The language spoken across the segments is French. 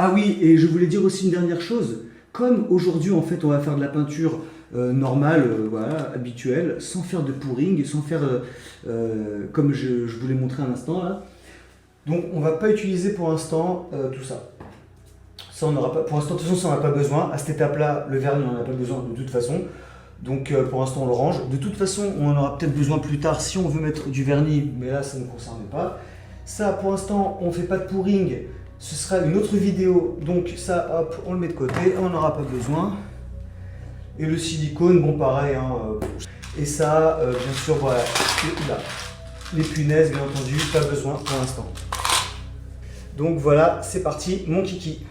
Ah oui, et je voulais dire aussi une dernière chose. Comme aujourd'hui, en fait, on va faire de la peinture normale, voilà, habituelle, sans faire de pouring, sans faire, comme je vous l'ai montré un instant là. Donc, on va pas utiliser pour l'instant tout ça. Ça, on n'aura pas, pour l'instant, de toute façon, ça, on n'a pas besoin. À cette étape-là, le vernis, on n'en a pas besoin de toute façon. Donc, pour l'instant, on le range. De toute façon, on en aura peut-être besoin plus tard si on veut mettre du vernis, mais là, ça ne nous concerne pas. Ça, pour l'instant, on ne fait pas de pouring. Ce sera une autre vidéo. Donc, ça, hop, on le met de côté. On n'aura pas besoin. Et le silicone, bon, pareil. Hein, et ça, bien sûr, voilà. Là, les punaises, bien entendu, pas besoin pour l'instant. Donc, voilà, c'est parti, mon kiki.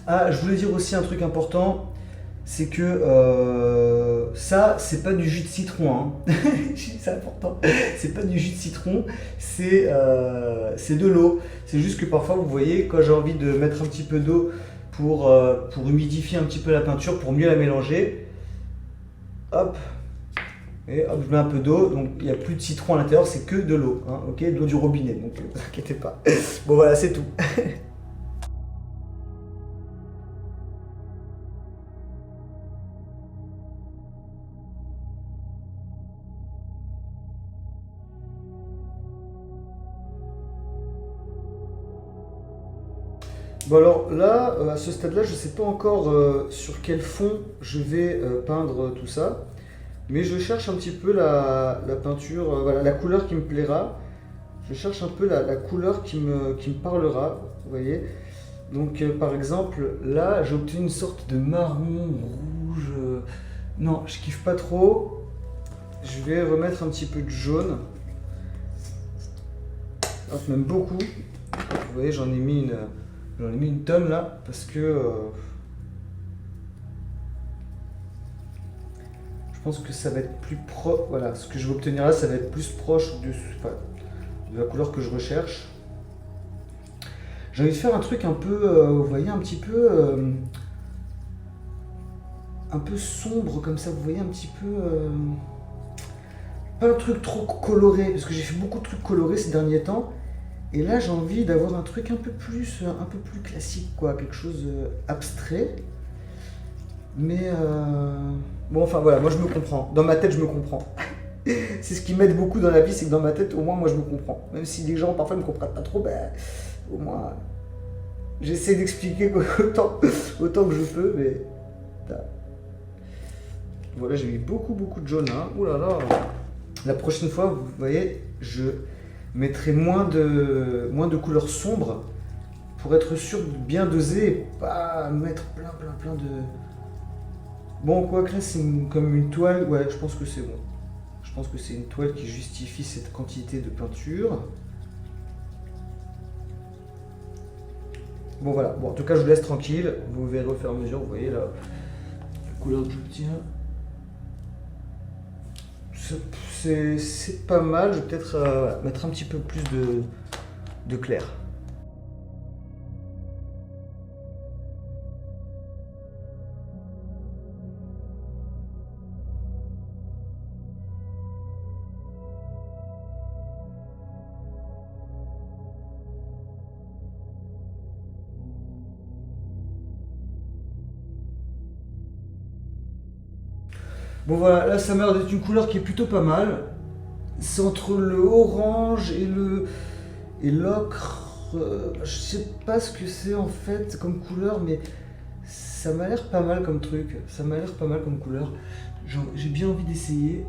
Ah, je voulais dire aussi un truc important, c'est que ça, c'est pas du jus de citron, hein. C'est important. C'est pas du jus de citron, c'est de l'eau. C'est juste que parfois, vous voyez, quand j'ai envie de mettre un petit peu d'eau pour humidifier un petit peu la peinture, pour mieux la mélanger, hop, et hop, je mets un peu d'eau. Donc il n'y a plus de citron à l'intérieur, c'est que de l'eau, hein, ok, de l'eau du robinet. Donc ne vous inquiétez pas. Bon voilà, c'est tout. Bon alors là, à ce stade-là, je ne sais pas encore sur quel fond je vais peindre tout ça, mais je cherche un petit peu la peinture, voilà, la couleur qui me plaira. Je cherche un peu la couleur qui me parlera, vous voyez. Donc par exemple, là, j'ai obtenu une sorte de marron rouge. Non, je kiffe pas trop. Je vais remettre un petit peu de jaune, hop, même beaucoup. Vous voyez, j'en ai mis une tonne là, parce que je pense que ça va être plus proche. Voilà, ce que je vais obtenir là, ça va être plus proche enfin, de la couleur que je recherche. J'ai envie de faire un truc un peu, vous voyez, un peu sombre comme ça, vous voyez, un petit peu. Pas un truc trop coloré, parce que j'ai fait beaucoup de trucs colorés ces derniers temps. Et là, j'ai envie d'avoir un peu plus classique, quoi, quelque chose abstrait. Mais bon, enfin voilà, moi je me comprends. Dans ma tête, je me comprends. C'est ce qui m'aide beaucoup dans la vie, c'est que dans ma tête, au moins, moi je me comprends. Même si les gens parfois ne me comprennent pas trop, ben, au moins, j'essaie d'expliquer autant que je peux, mais. Voilà, j'ai mis beaucoup de jaune, hein. Ouh là là. La prochaine fois, vous voyez, je mettrai moins de couleurs sombres pour être sûr de bien doser et pas mettre plein de. Bon, quoi que là, comme une toile, ouais, je pense que c'est bon. Je pense que c'est une toile qui justifie cette quantité de peinture. Bon, voilà. Bon, en tout cas, je vous laisse tranquille. Vous verrez au fur et à mesure, vous voyez là, la couleur que j'obtiens. C'est pas mal. Je vais peut-être mettre un petit peu plus de clair. Bon voilà, là ça m'a l'air d'être une couleur qui est plutôt pas mal. C'est entre le orange et l'ocre. Je sais pas ce que c'est en fait comme couleur, mais ça m'a l'air pas mal comme truc. Ça m'a l'air pas mal comme couleur. J'ai bien envie d'essayer.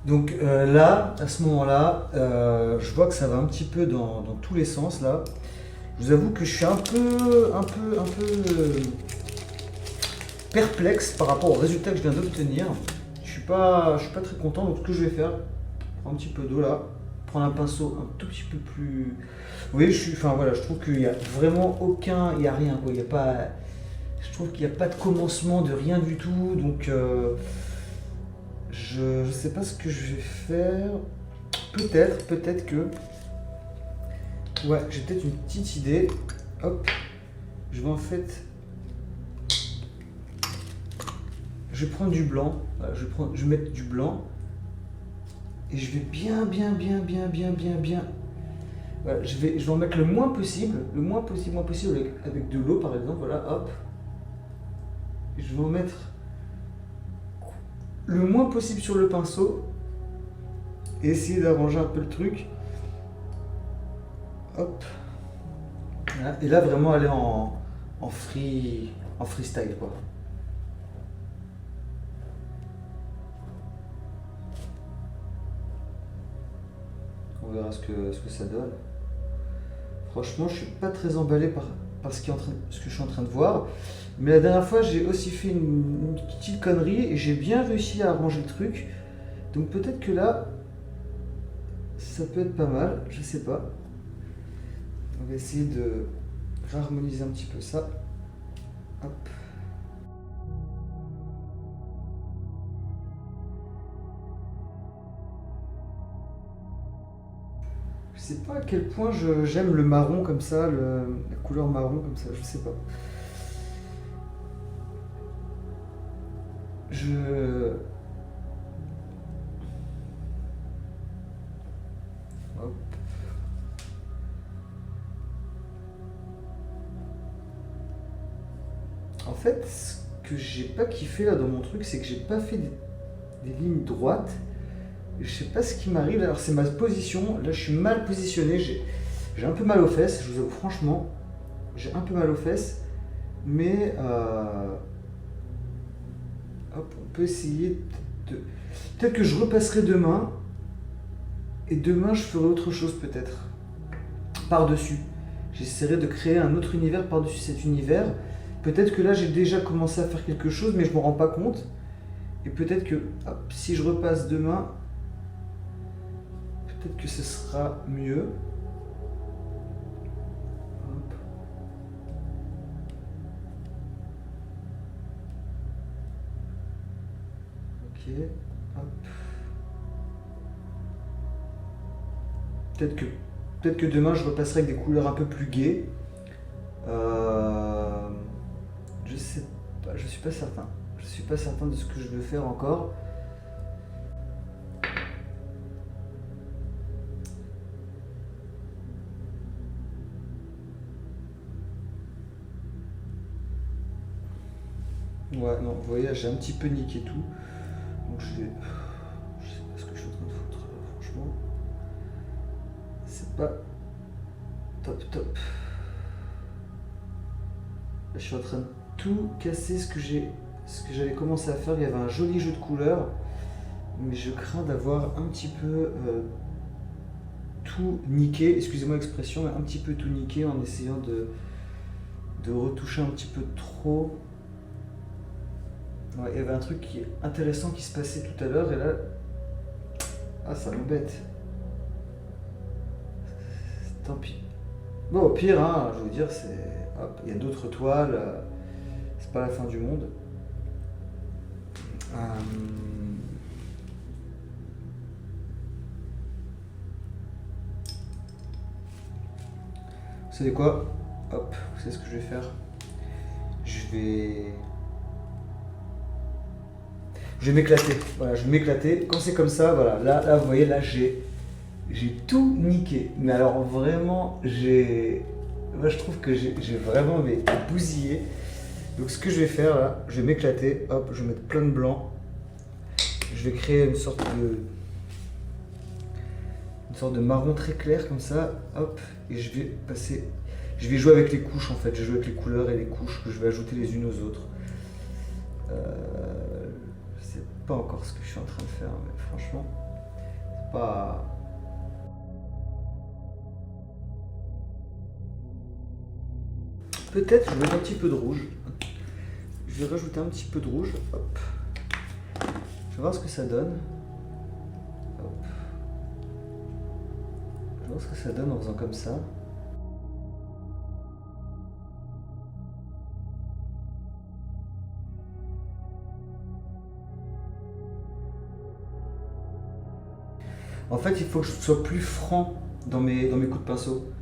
Donc là, à ce moment-là, je vois que ça va un petit peu dans tous les sens là. Je vous avoue que je suis un peu perplexe par rapport au résultat que je viens d'obtenir. Je suis pas très content. Donc ce que je vais faire, prendre un petit peu d'eau là, prendre un pinceau un tout petit peu plus. Vous voyez, je trouve qu'il y a vraiment il y a rien quoi. Il y a pas, je trouve qu'il n'y a pas de commencement de rien du tout. Donc je sais pas ce que je vais faire. Peut-être que. Ouais, j'ai peut-être une petite idée. Hop. Je vais en fait. Je vais prendre du blanc. Voilà, je vais mettre du blanc. Et je vais bien. Voilà, je vais en mettre le moins possible avec de l'eau par exemple. Voilà, hop. Je vais en mettre le moins possible sur le pinceau. Et essayer d'arranger un peu le truc. Hop. Voilà. Et là vraiment aller en freestyle quoi. On verra ce que ça donne. Franchement, je suis pas très emballé par ce que je suis en train de voir. Mais la dernière fois, j'ai aussi fait une petite connerie et j'ai bien réussi à arranger le truc. Donc peut-être que là, ça peut être pas mal, je sais pas. On va essayer de réharmoniser un petit peu ça. Hop. Je sais pas à quel point j'aime le marron comme ça, la couleur marron comme ça, je sais pas. Hop. En fait, ce que j'ai pas kiffé là dans mon truc, c'est que j'ai pas fait des lignes droites. Je sais pas ce qui m'arrive. Alors c'est ma position. Là, je suis mal positionné. J'ai un peu mal aux fesses. Je vous avoue franchement, j'ai un peu mal aux fesses. Mais hop, on peut essayer de. Peut-être que je repasserai demain. Et demain, je ferai autre chose peut-être. Par-dessus. J'essaierai de créer un autre univers par-dessus cet univers. Peut-être que là, j'ai déjà commencé à faire quelque chose, mais je ne me rends pas compte. Et peut-être que hop, si je repasse demain, peut-être que ce sera mieux. Hop. Ok. Hop. Peut-être que demain je repasserai avec des couleurs un peu plus gaies. Je sais pas, je suis pas certain. Je suis pas certain de ce que je veux faire encore. Ouais, non, vous voyez, j'ai un petit peu niqué tout. Donc je sais pas ce que je suis en train de foutre, franchement. C'est pas top. Là, je suis en train de tout casser ce que j'avais commencé à faire. Il y avait un joli jeu de couleurs, mais je crains d'avoir un petit peu tout niqué. Excusez-moi l'expression, mais un petit peu tout niqué en essayant de retoucher un petit peu trop. Ouais, il y avait un truc qui est intéressant qui se passait tout à l'heure et là, ça m'embête. Tant pis. Bon, au pire, hein, je veux dire, hop, il y a d'autres toiles, c'est pas la fin du monde. Vous savez quoi? Hop, vous savez ce que je vais faire? Je vais m'éclater. Voilà, je vais m'éclater. Quand c'est comme ça, voilà, là, vous voyez, là, j'ai tout niqué. Mais alors vraiment, moi, je trouve que j'ai vraiment bousillé. Donc ce que je vais faire là, je vais m'éclater. Hop, je vais mettre plein de blanc. Je vais créer une sorte de marron très clair comme ça. Hop, et je vais jouer avec les couches en fait. Je vais jouer avec les couleurs et les couches que je vais ajouter les unes aux autres. Je sais pas encore ce que je suis en train de faire, mais franchement. pas... Peut-être je vais mettre un petit peu de rouge. Je vais rajouter un petit peu de rouge. Hop. Je vais voir ce que ça donne. Hop. Je vais voir ce que ça donne en faisant comme ça. En fait, il faut que je sois plus franc dans mes coups de pinceau.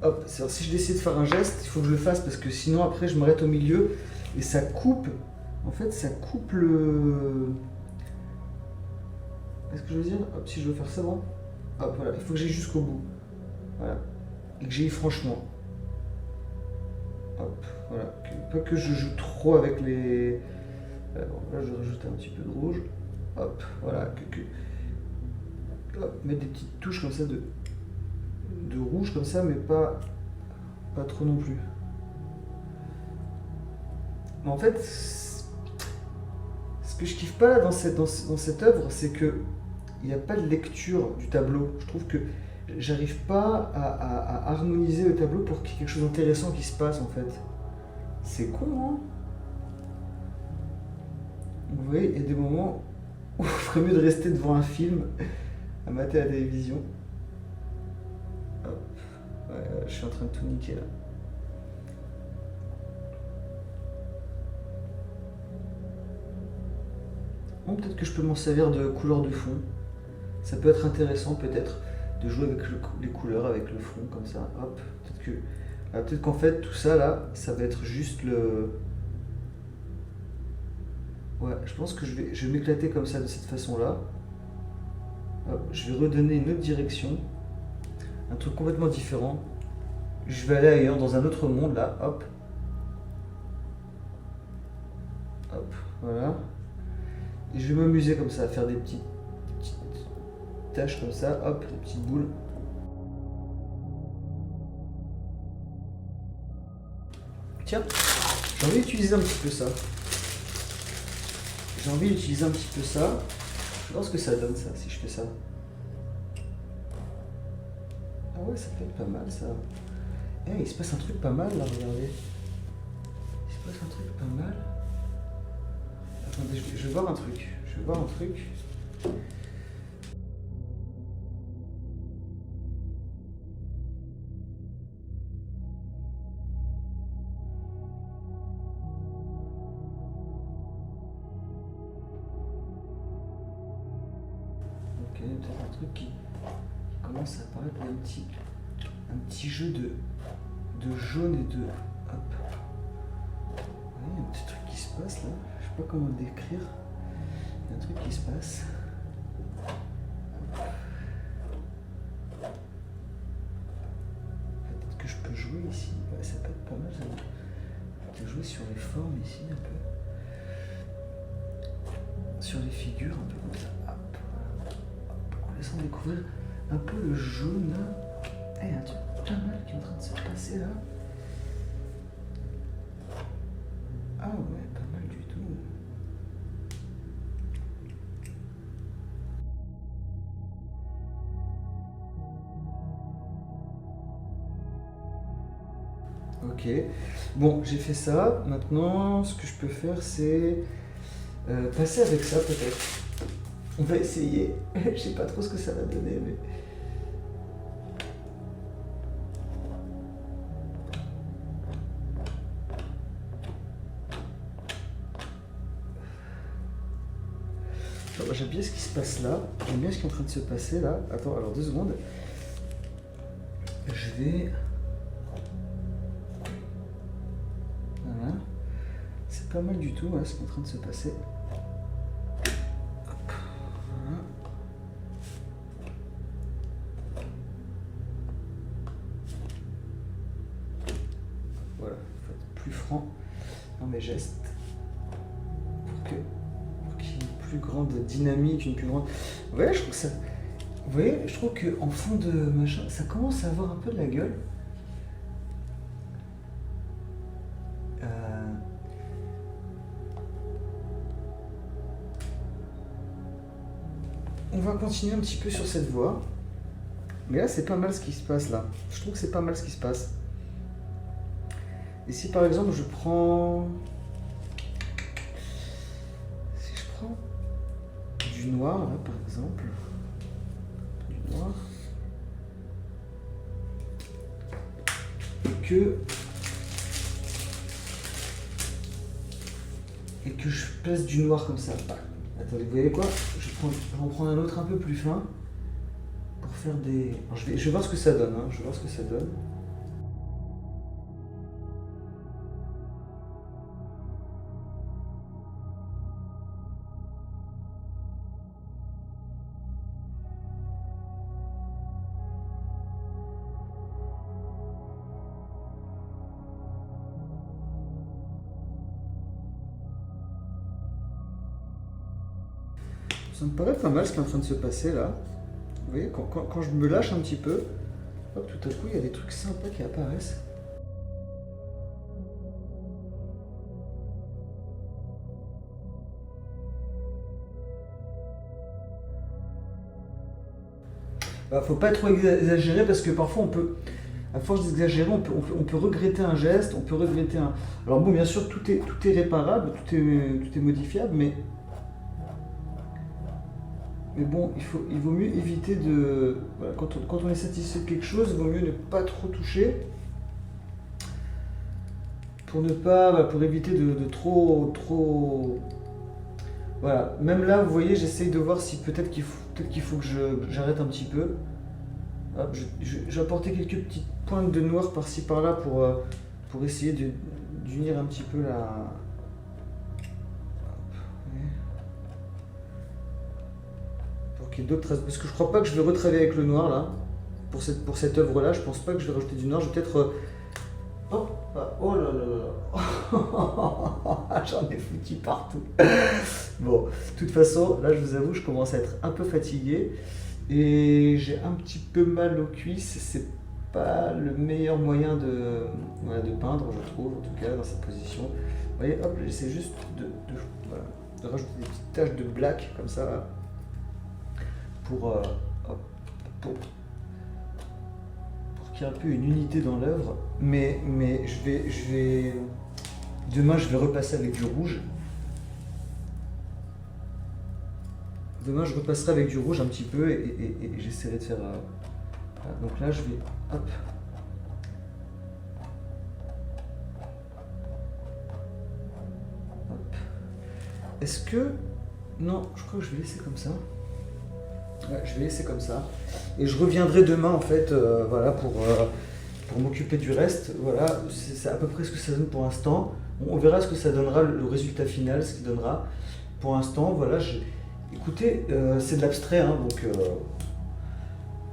Hop, si je décide de faire un geste, il faut que je le fasse parce que sinon après je m'arrête au milieu et ça coupe. En fait, ça coupe le... Est-ce que je veux dire? Hop, si je veux faire ça, bon. Hop, voilà, il faut que j'aille jusqu'au bout. Voilà. Et que j'aille franchement. Hop, voilà. Pas que je joue trop avec les... Bon, là, je vais rajouter un petit peu de rouge. Hop, voilà. Hop, mettre des petites touches comme ça de rouge comme ça, mais pas trop non plus. Mais en fait, ce que je kiffe pas là dans cette œuvre, c'est que il n'y a pas de lecture du tableau. Je trouve que j'arrive pas à harmoniser le tableau pour qu'il y ait quelque chose d'intéressant qui se passe en fait. C'est con, hein? Vous voyez, il y a des moments où il ferait mieux de rester devant un film à mater à la télévision. Hop. Ouais, je suis en train de tout niquer là. Bon, peut-être que je peux m'en servir de couleur de fond. Ça peut être intéressant peut-être de jouer avec les couleurs, avec le fond comme ça. Hop. Peut-être qu'en fait tout ça là, ça va être juste le... Ouais, je pense que je vais m'éclater comme ça de cette façon-là. Hop, je vais redonner une autre direction. Un truc complètement différent. Je vais aller ailleurs, dans un autre monde là. Hop. Hop, voilà. Et je vais m'amuser comme ça, à faire des petites taches comme ça. Hop, des petites boules. Tiens, j'ai envie d'utiliser un petit peu ça. Je vais voir ce que ça donne ça, si je fais ça. Ah ouais, ça peut être pas mal ça. Eh, il se passe un truc pas mal là, regardez. Il se passe un truc pas mal. Attendez, je vais voir un truc. Ok, peut-être un truc qui commence à apparaître. Il y a un petit jeu de jaune et de... Hop. Ouais, il y a un petit truc qui se passe là. Je sais pas comment le décrire. Il y a un truc qui se passe. Peut-être que je peux jouer ici. Ouais, ça peut être pas mal. De jouer sur les formes ici un peu. Sur les figures un peu comme ça. Hop. En laissant découvrir un peu le jaune. Il y a un truc pas mal qui est en train de se passer là. Ah ouais, pas mal du tout. Ok. Bon, j'ai fait ça. Maintenant, ce que je peux faire, c'est passer avec ça peut-être. On va essayer. Je sais pas trop ce que ça va donner, mais... J'aime bien ce qui se passe là. J'aime bien ce qui est en train de se passer là. Attends, alors 2 secondes. Je vais... Voilà. C'est pas mal du tout hein, ce qui est en train de se passer. Hop. Voilà. Voilà, faut être plus franc dans mes gestes pour qu'il y ait une plus grande dynamique, une plus grande... Vous voyez, je trouve que ça... Vous voyez, je trouve qu'en fond de machin, ça commence à avoir un peu de la gueule. on va continuer un petit peu sur cette voie. Mais là, c'est pas mal ce qui se passe là. Je trouve que c'est pas mal ce qui se passe. Et si par exemple je prends... Si je prends du noir là par exemple. Du noir. Et que je place du noir comme ça. Attendez, vous voyez quoi? Je vais en prendre un autre un peu plus fin pour faire des... Alors, je vais voir ce que ça donne. Je vais voir ce que ça donne. Ça me paraît pas mal ce qui est en train de se passer là. Vous voyez, quand je me lâche un petit peu, hop, tout à coup il y a des trucs sympas qui apparaissent. Faut pas trop exagérer parce que parfois on peut, à force d'exagérer, on peut regretter un geste, on peut regretter un... Alors bon, bien sûr, tout est réparable, tout est modifiable, mais bon, il vaut mieux éviter de... Voilà, quand on est satisfait de quelque chose, il vaut mieux ne pas trop toucher pour ne pas, pour éviter de trop... Voilà, même là, vous voyez, j'essaye de voir si peut-être qu'il faut que j'arrête un petit peu. Hop, j'ai apporté quelques petites pointes de noir par-ci par-là pour essayer d'unir un petit peu la... Pour qu'il y ait d'autres traces. Parce que je crois pas que je vais retravailler avec le noir là. Pour cette œuvre-là, je pense pas que je vais rajouter du noir. Je vais peut-être... Oh là là. J'en ai foutu partout. Bon, de toute façon, là je vous avoue, je commence à être un peu fatigué et j'ai un petit peu mal aux cuisses. C'est pas le meilleur moyen de peindre, je trouve, en tout cas dans cette position. Vous voyez, hop, j'essaie juste de rajouter des petites taches de black comme ça là, pour qu'il y ait un peu une unité dans l'œuvre. Mais demain je vais repasser avec du rouge. Demain je repasserai avec du rouge un petit peu et j'essaierai de faire... voilà. Donc là je vais... Hop. Hop. Est-ce que... Non, je crois que je vais laisser comme ça. Ouais, je vais laisser comme ça. Et je reviendrai demain en fait, voilà, pour m'occuper du reste. Voilà, c'est à peu près ce que ça donne pour l'instant. On verra ce que ça donnera, le résultat final, ce qu'il donnera. Pour l'instant, voilà, écoutez, c'est de l'abstrait, hein, donc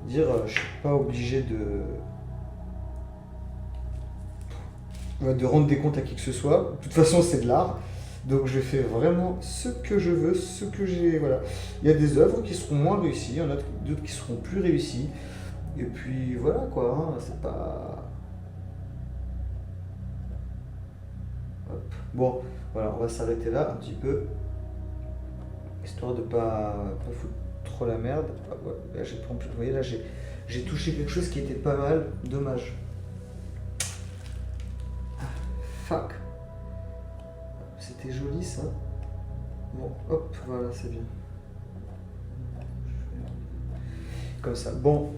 je ne suis pas obligé de rendre des comptes à qui que ce soit. De toute façon, c'est de l'art. Donc je fais vraiment ce que je veux, ce que j'ai... Voilà. Il y a des œuvres qui seront moins réussies, il y en a d'autres qui seront plus réussies. Et puis voilà quoi, hein, c'est pas... Hop. Bon, voilà, on va s'arrêter là un petit peu. Histoire de pas foutre trop la merde. Ah, ouais, là, vous voyez, là j'ai touché quelque chose qui était pas mal, dommage. Fuck. C'était joli ça. Bon, hop, voilà, c'est bien. Comme ça. Bon,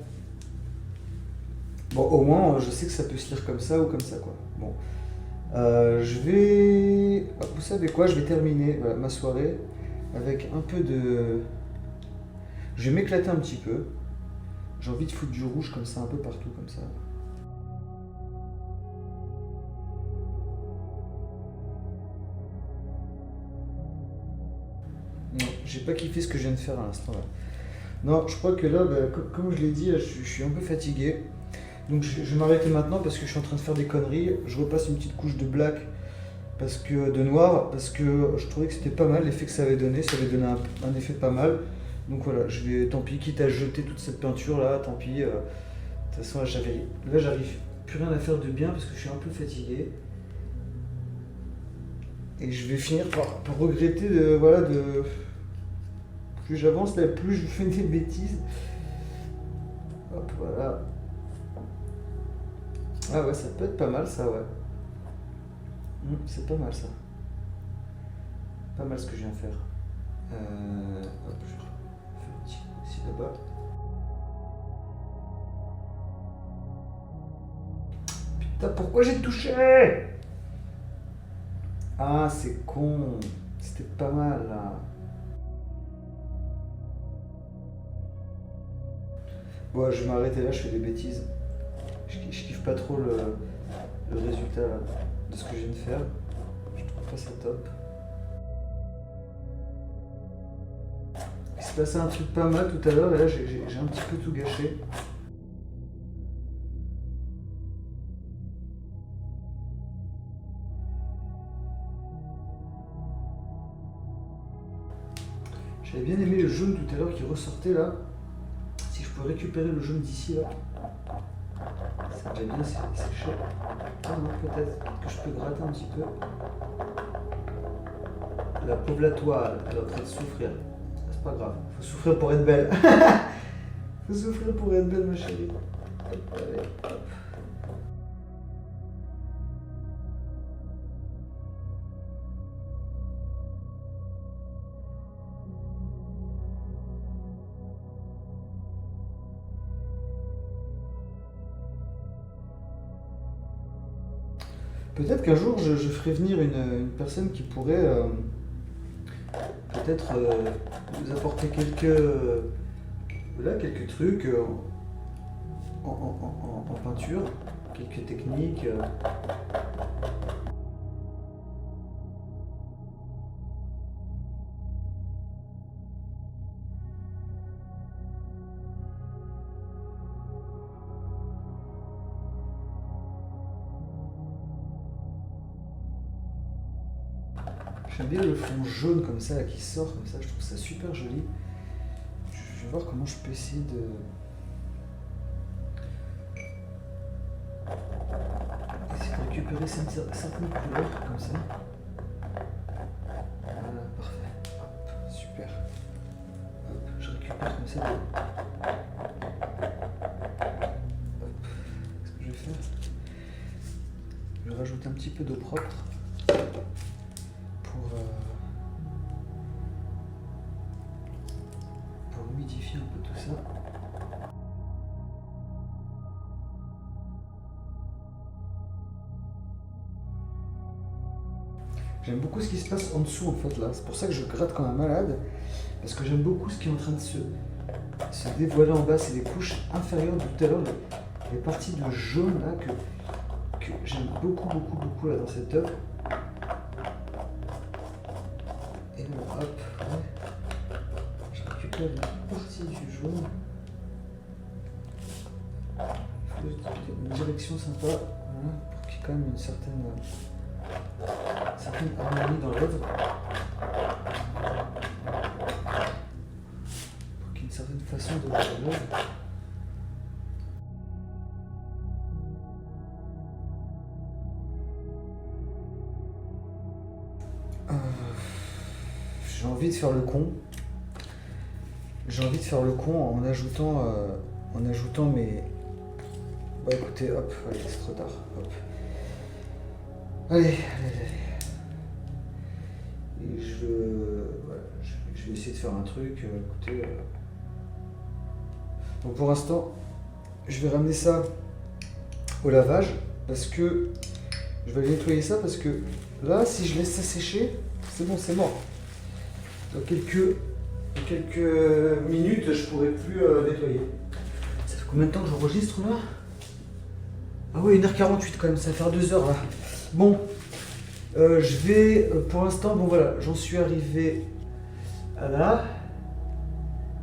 au moins, je sais que ça peut se lire comme ça ou comme ça, quoi. Bon, je vais... Vous savez quoi, je vais terminer voilà, ma soirée avec un peu de... Je vais m'éclater un petit peu. J'ai envie de foutre du rouge comme ça, un peu partout, comme ça. Non, j'ai pas kiffé ce que je viens de faire à l'instant là. Non, je crois que là, comme je l'ai dit, là, je suis un peu fatigué. Donc je vais m'arrêter maintenant parce que je suis en train de faire des conneries. Je repasse une petite couche de black, de noir, parce que je trouvais que c'était pas mal l'effet que ça avait donné. Ça avait donné un effet pas mal. Donc voilà, tant pis, quitte à jeter toute cette peinture là, tant pis. De toute façon, là, j'arrive plus rien à faire de bien parce que je suis un peu fatigué. Et je vais finir par regretter Plus j'avance, là, plus je fais des bêtises. Hop, voilà. Ah ouais, ça peut être pas mal ça, ouais. C'est pas mal ça. Pas mal ce que je viens de faire. Hop, je fais un petit coup ici là-bas. Putain, pourquoi j'ai touché? Ah, c'est con. C'était pas mal là. Bon, je vais m'arrêter là, je fais des bêtises. Je kiffe pas trop le résultat là, de ce que je viens de faire. Je trouve pas ça top. Il s'est passé un truc pas mal tout à l'heure et là j'ai un petit peu tout gâché. J'avais bien aimé le jaune tout à l'heure qui ressortait là. Si je peux récupérer le jaune d'ici là. Ça a déjà bien séché. Ah non, peut-être que je peux gratter un petit peu. La pauvre la toile, elle est en train de souffrir. C'est pas grave, faut souffrir pour être belle. Faut souffrir pour être belle, ma chérie. Hop, allez, hop. Peut-être qu'un jour je ferai venir une personne qui pourrait peut-être nous apporter voilà, quelques trucs en peinture, quelques techniques. J'aime bien le fond jaune comme ça là, qui sort comme ça, je trouve ça super joli. Je vais voir comment je peux essayer de... essayer de récupérer certaines couleurs comme ça. Voilà, parfait. Hop, super. Hop, je récupère comme ça. Hop, qu'est-ce que je vais faire? Je vais rajouter un petit peu d'eau propre. Pour humidifier un peu tout ça. J'aime beaucoup ce qui se passe en dessous en fait là, c'est pour ça que je gratte comme un malade, parce que j'aime beaucoup ce qui est en train de se dévoiler en bas, c'est les couches inférieures de tout à l'heure, les parties de jaune là que j'aime beaucoup là dans cette œuvre. Et là, hop, ouais. Je récupère une partie du jaune. Il faut une direction sympa, voilà, pour qu'il y ait quand même une certaine harmonie dans l'œuvre. Pour qu'il y ait une certaine façon de voir l'œuvre. J'ai envie de faire le con. J'ai envie de faire le con en ajoutant mes... Bah écoutez, hop, allez, c'est trop tard. Hop. Allez. Et voilà, je vais essayer de faire un truc. Écoutez. Donc pour l'instant, je vais ramener ça au lavage parce que je vais aller nettoyer ça parce que là, si je laisse ça sécher, c'est bon, c'est mort. Dans quelques minutes, je pourrai plus nettoyer. Ça fait combien de temps que j'enregistre là? Ah oui, 1h48 quand même, ça va faire 2 heures là. Bon, je vais, pour l'instant, bon voilà, j'en suis arrivé à là.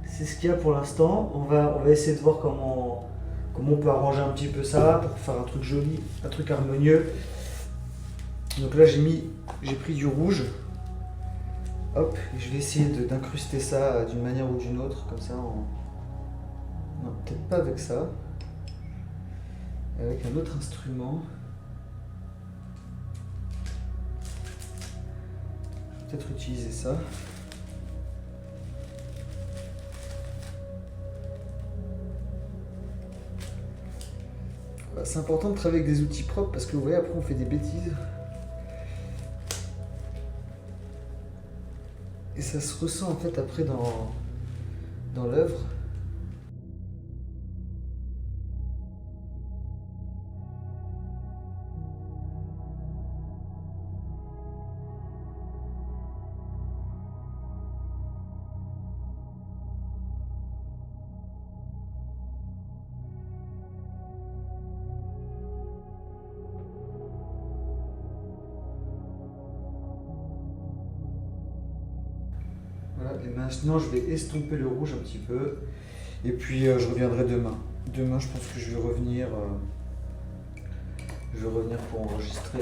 C'est ce qu'il y a pour l'instant. On va essayer de voir comment on peut arranger un petit peu ça pour faire un truc joli, un truc harmonieux. Donc là, j'ai pris du rouge. Hop, et je vais essayer d'incruster ça d'une manière ou d'une autre, comme ça. Non, peut-être pas avec ça. Avec un autre instrument. Je vais peut-être utiliser ça. C'est important de travailler avec des outils propres parce que vous voyez, après on fait des bêtises. Et ça se ressent en fait après dans l'œuvre. Voilà, et maintenant je vais estomper le rouge un petit peu. Et puis je reviendrai demain. Demain je pense que je vais revenir. Je vais revenir pour enregistrer.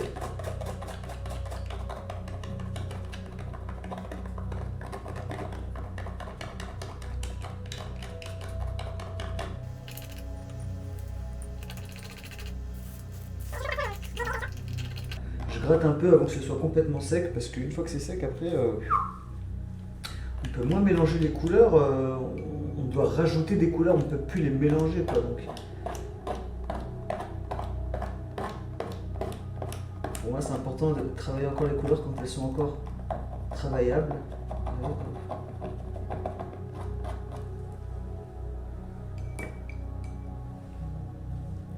Je gratte un peu avant que ce soit complètement sec parce qu'une fois que c'est sec après on peut moins mélanger les couleurs, on doit rajouter des couleurs, on ne peut plus les mélanger quoi donc. Pour moi c'est important de travailler encore les couleurs quand elles sont encore travaillables.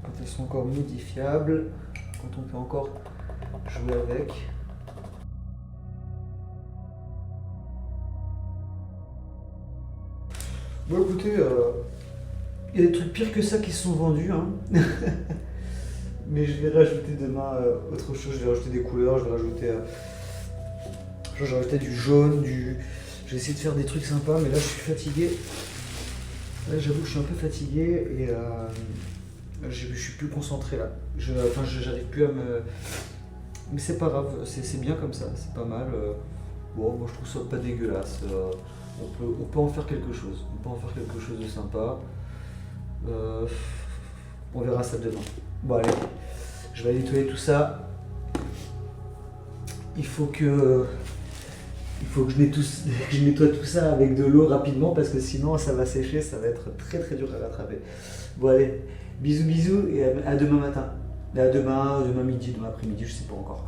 Quand elles sont encore modifiables, quand on peut encore jouer avec. Bon écoutez, il y a des trucs pires que ça qui se sont vendus, hein. Mais je vais rajouter demain autre chose, je vais rajouter des couleurs, je vais rajouter du jaune, je vais essayer de faire des trucs sympas, mais là je suis fatigué. Là j'avoue que je suis un peu fatigué et je suis plus concentré là. J'arrive plus à me... Mais c'est pas grave, c'est bien comme ça, c'est pas mal. Bon, moi je trouve ça pas dégueulasse. On peut en faire quelque chose. On peut en faire quelque chose de sympa. On verra ça demain. Bon allez, je vais nettoyer tout ça. Il faut que je nettoie tout ça avec de l'eau rapidement parce que sinon ça va sécher, ça va être très très dur à rattraper. Bon allez, bisous bisous et à demain matin. Et à demain midi, demain après-midi, je sais pas encore.